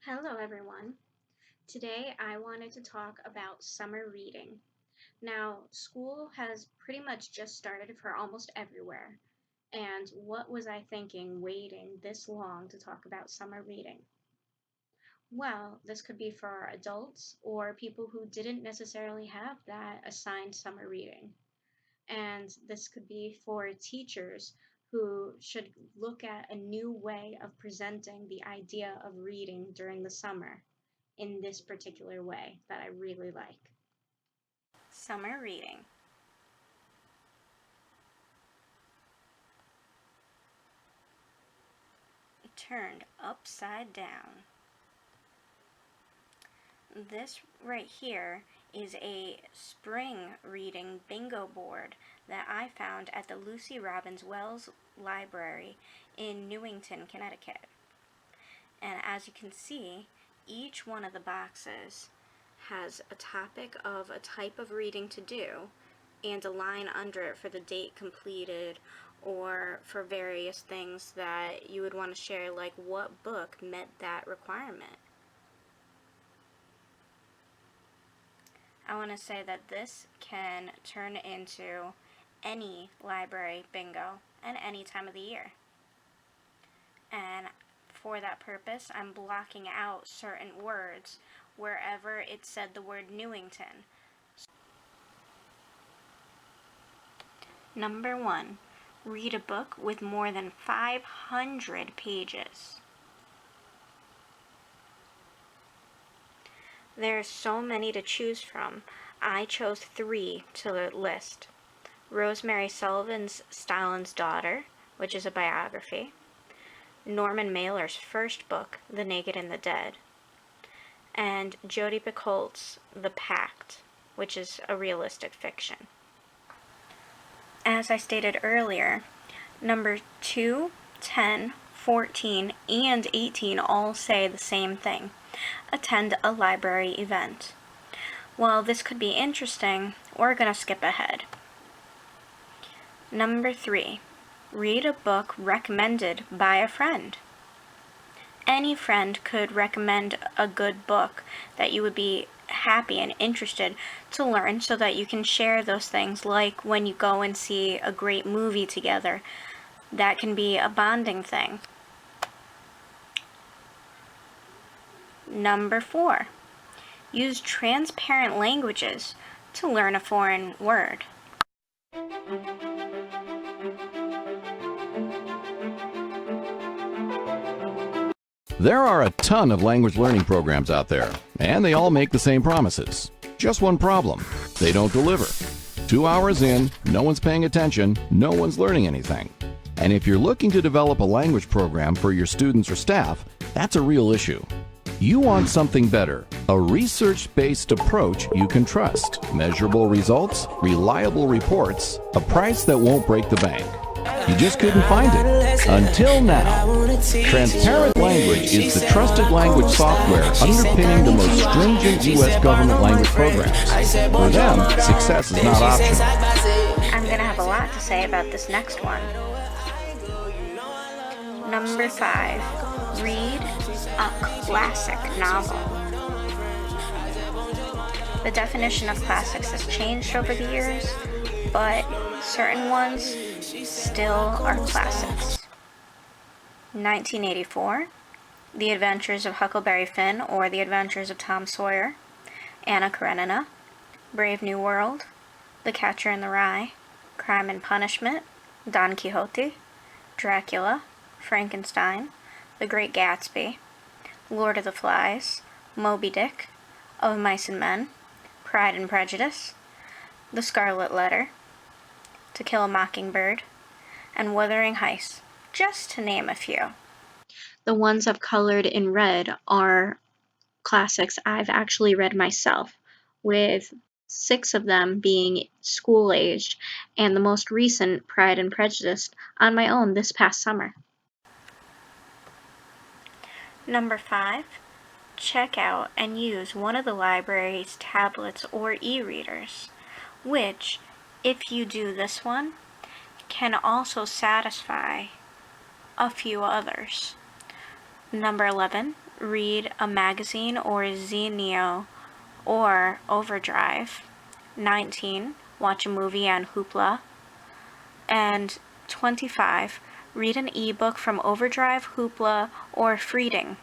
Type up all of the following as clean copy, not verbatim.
Hello, everyone. Today I wanted to talk about summer reading. Now, school has pretty much just started for almost everywhere. And what was I thinking waiting this long to talk about summer reading? Well, this could be for adults or people who didn't necessarily have that assigned summer reading. And this could be for teachers who should look at a new way of presenting the idea of reading during the summer in this particular way that I really like. Summer reading. Turned upside down. This right here is a spring reading bingo board that I found at the Lucy Robbins Wells Library in Newington, Connecticut. And as you can see, each one of the boxes has a topic of a type of reading to do and a line under it for the date completed or for various things that you would want to share, like what book met that requirement. I want to say that this can turn into any library bingo at any time of the year. And for that purpose, I'm blocking out certain words wherever it said the word Newington. Number 1, read a book with more than 500 pages. There's so many to choose from. I chose 3 to list. Rosemary Sullivan's Stalin's Daughter, which is a biography. Norman Mailer's first book, The Naked and the Dead. And Jodi Picoult's The Pact, which is a realistic fiction. As I stated earlier, number 2, 10, 14, and 18 all say the same thing. Attend a library event. While this could be interesting, we're going to skip ahead. Number 3, read a book recommended by a friend. Any friend could recommend a good book that you would be happy and interested to learn so that you can share those things, like when you go and see a great movie together. That can be a bonding thing. Number 4, use transparent languages to learn a foreign word. There are a ton of language learning programs out there, and they all make the same promises. Just one problem: they don't deliver. 2 hours in, no one's paying attention, no one's learning anything. And if you're looking to develop a language program for your students or staff, that's a real issue. You want something better, a research-based approach you can trust, measurable results, reliable reports, a price that won't break the bank. You just couldn't find it until now. Transparent Language is the trusted language software underpinning the most stringent U.S. government language programs. For them, success is not optional. I'm going to have a lot to say about this next one. Number 5, read a classic novel. The definition of classics has changed over the years, but certain ones still are classics. 1984, The Adventures of Huckleberry Finn or The Adventures of Tom Sawyer, Anna Karenina, Brave New World, The Catcher in the Rye, Crime and Punishment, Don Quixote, Dracula, Frankenstein, The Great Gatsby, Lord of the Flies, Moby Dick, Of Mice and Men, Pride and Prejudice, The Scarlet Letter, To Kill a Mockingbird, and Wuthering Heights, just to name a few. The ones I've colored in red are classics I've actually read myself, with 6 of them being school-aged, and the most recent, Pride and Prejudice, on my own this past summer. Number 5, check out and use one of the library's tablets or e-readers, which, if you do this one, can also satisfy a few others. Number 11, read a magazine or Zenio or Overdrive. 19. Watch a movie on Hoopla. And 25. Read an ebook from Overdrive, Hoopla, or Freeding.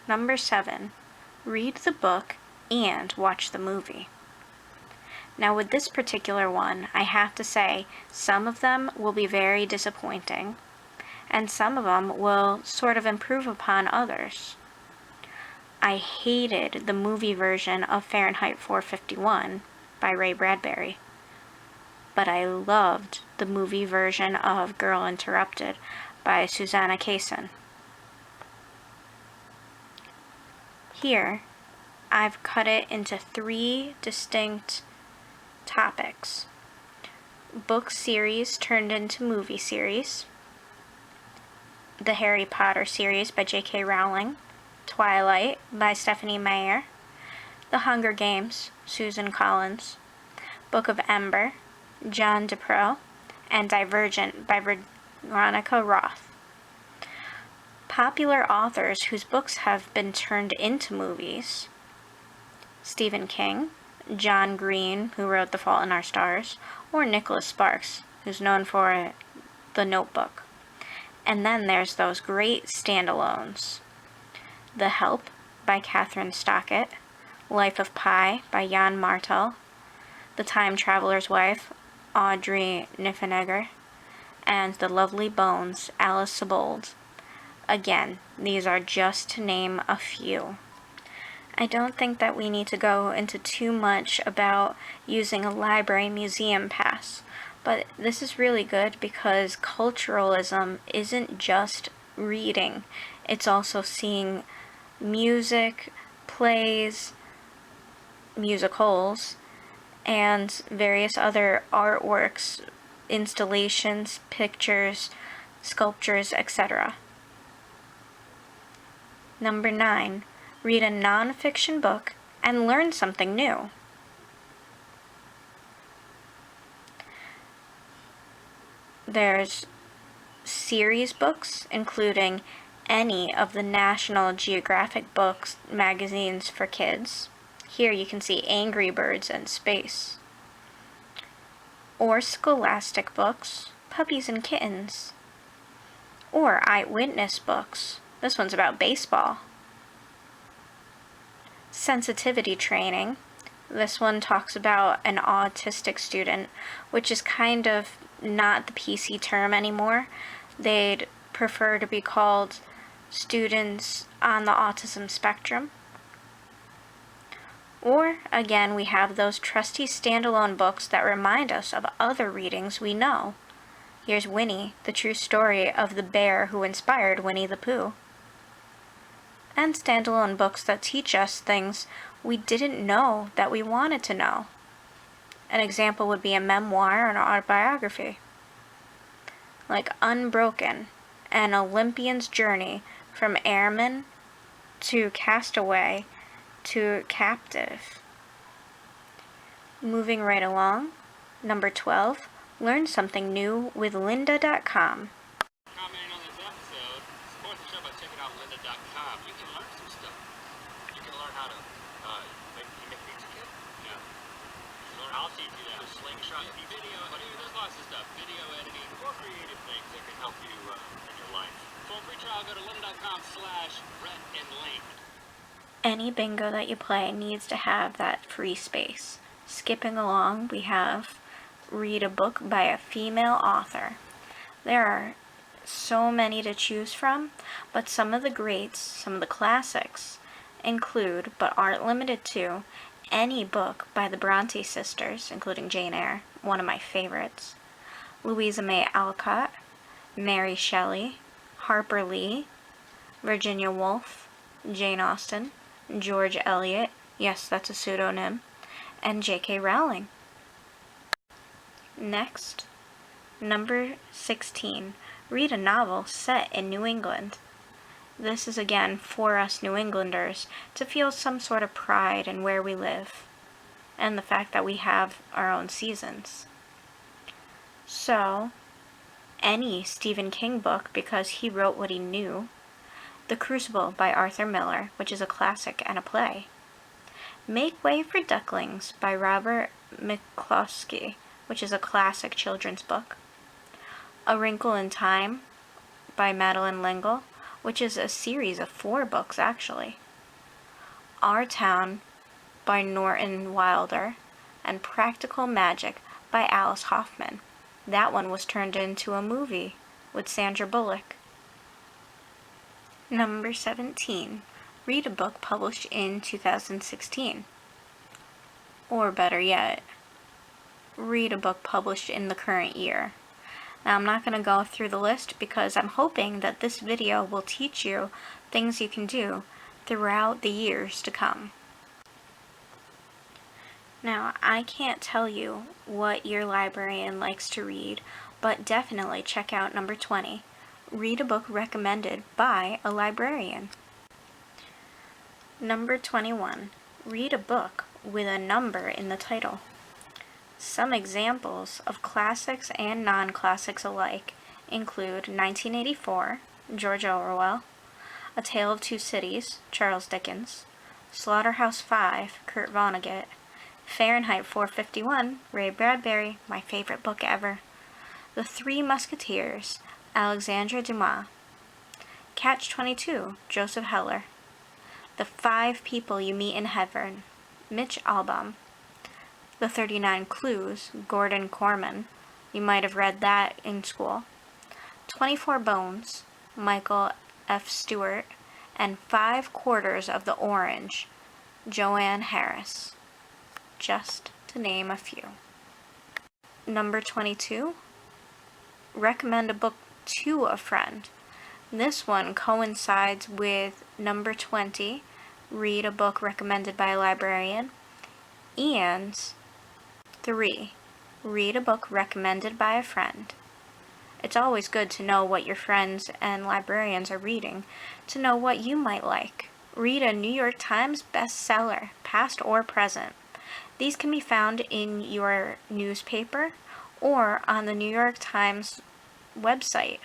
Number 7. Read the book and watch the movie. Now with this particular one, I have to say, some of them will be very disappointing, and some of them will sort of improve upon others. I hated the movie version of Fahrenheit 451 by Ray Bradbury, but I loved the movie version of Girl Interrupted by Susanna Kaysen. Here, I've cut it into 3 distinct topics. Book series turned into movie series, the Harry Potter series by J.K. Rowling, Twilight by Stephanie Meyer, The Hunger Games, Susan Collins, Book of Ember, John DePro, and Divergent by Veronica Roth. Popular authors whose books have been turned into movies: Stephen King, John Green, who wrote The Fault in Our Stars, or Nicholas Sparks, who's known for The Notebook. And then there's those great standalones: The Help by Catherine Stockett, Life of Pi by Jan Martel, The Time Traveler's Wife, Audrey Niffenegger, and The Lovely Bones, Alice Sebold. Again, these are just to name a few. I don't think that we need to go into too much about using a library museum pass, but this is really good because culturalism isn't just reading, it's also seeing music, plays, musicals, and various other artworks, installations, pictures, sculptures, etc. Number 9. Read a non-fiction book and learn something new. There's series books, including any of the National Geographic books magazines for kids. Here you can see Angry Birds and Space. Or scholastic books, Puppies and Kittens. Or eyewitness books. This one's about baseball. Sensitivity training. This one talks about an autistic student, which is kind of not the PC term anymore. They'd prefer to be called students on the autism spectrum. Or, again, we have those trusty standalone books that remind us of other readings we know. Here's Winnie, the true story of the bear who inspired Winnie the Pooh. And standalone books that teach us things we didn't know that we wanted to know. An example would be a memoir or an autobiography, like Unbroken, an Olympian's journey from airman to castaway to captive. Moving right along, number 12, learn something new with lynda.com. Commenting on this episode, support the show by checking out lynda.com. You can learn some stuff. You can learn how to make pizza kit. Yeah. You can learn how to do that. Slingshot video. There's lots of stuff. Video editing, more creative things that can help you in your life. For a free trial, go to lynda.com/Rhett and Link. Any bingo that you play needs to have that free space. Skipping along, we have read a book by a female author. There are so many to choose from, but some of the greats, some of the classics, include, but aren't limited to, any book by the Bronte sisters, including Jane Eyre, one of my favorites, Louisa May Alcott, Mary Shelley, Harper Lee, Virginia Woolf, Jane Austen, George Eliot, yes, that's a pseudonym, and J.K. Rowling. Next, number 16, read a novel set in New England. This is again for us New Englanders to feel some sort of pride in where we live and the fact that we have our own seasons. So, any Stephen King book because he wrote what he knew. The Crucible by Arthur Miller, which is a classic and a play. Make Way for Ducklings by Robert McCloskey, which is a classic children's book. A Wrinkle in Time by Madeleine L'Engle, which is a series of 4 books actually. Our Town by Norton Wilder, and Practical Magic by Alice Hoffman. That one was turned into a movie with Sandra Bullock. Number 17. Read a book published in 2016. Or better yet, read a book published in the current year. Now, I'm not going to go through the list because I'm hoping that this video will teach you things you can do throughout the years to come. Now, I can't tell you what your librarian likes to read, but definitely check out number 20. Read a book recommended by a librarian. Number 21. Read a book with a number in the title. Some examples of classics and non-classics alike include 1984, George Orwell, A Tale of Two Cities, Charles Dickens, Slaughterhouse-Five, Kurt Vonnegut, Fahrenheit 451, Ray Bradbury, my favorite book ever, The Three Musketeers, Alexandre Dumas, Catch-22, Joseph Heller, The 5 People You Meet in Heaven, Mitch Albom, The 39 Clues, Gordon Corman, you might have read that in school, 24 Bones, Michael F. Stewart, and 5/4 of the Orange, Joanne Harris, just to name a few. Number 22. Recommend a book to a friend. This one coincides with number 20, read a book recommended by a librarian, and 3, read a book recommended by a friend. It's always good to know what your friends and librarians are reading, to know what you might like. Read a New York Times bestseller, past or present. These can be found in your newspaper or on the New York Times website.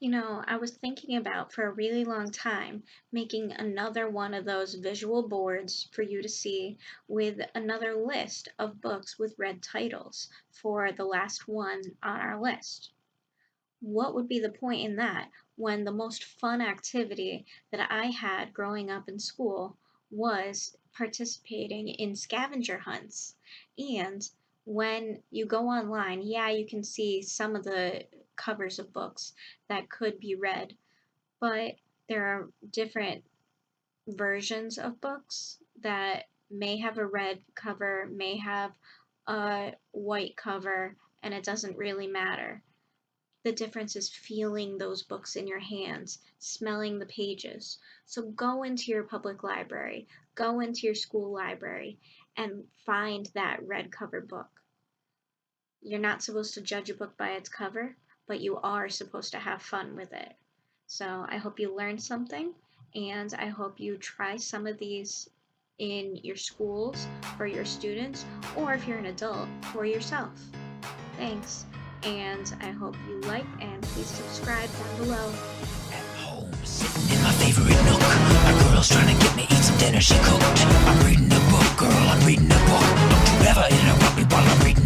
You know, I was thinking about for a really long time making another one of those visual boards for you to see with another list of books with red titles for the last one on our list. What would be the point in that when the most fun activity that I had growing up in school was participating in scavenger hunts? And when you go online, yeah, you can see some of the covers of books that could be read, but there are different versions of books that may have a red cover, may have a white cover, and it doesn't really matter. The difference is feeling those books in your hands, smelling the pages. So go into your public library, go into your school library, and find that red cover book. You're not supposed to judge a book by its cover, but you are supposed to have fun with it. So I hope you learned something, and I hope you try some of these in your schools for your students, or if you're an adult, for yourself. Thanks, and I hope you like and please subscribe down below. At home, sitting in my favorite nook, my girl's trying to get me eat some dinner she cooked. I'm reading a book, girl, I'm reading a book. Don't you ever interrupt me while I'm reading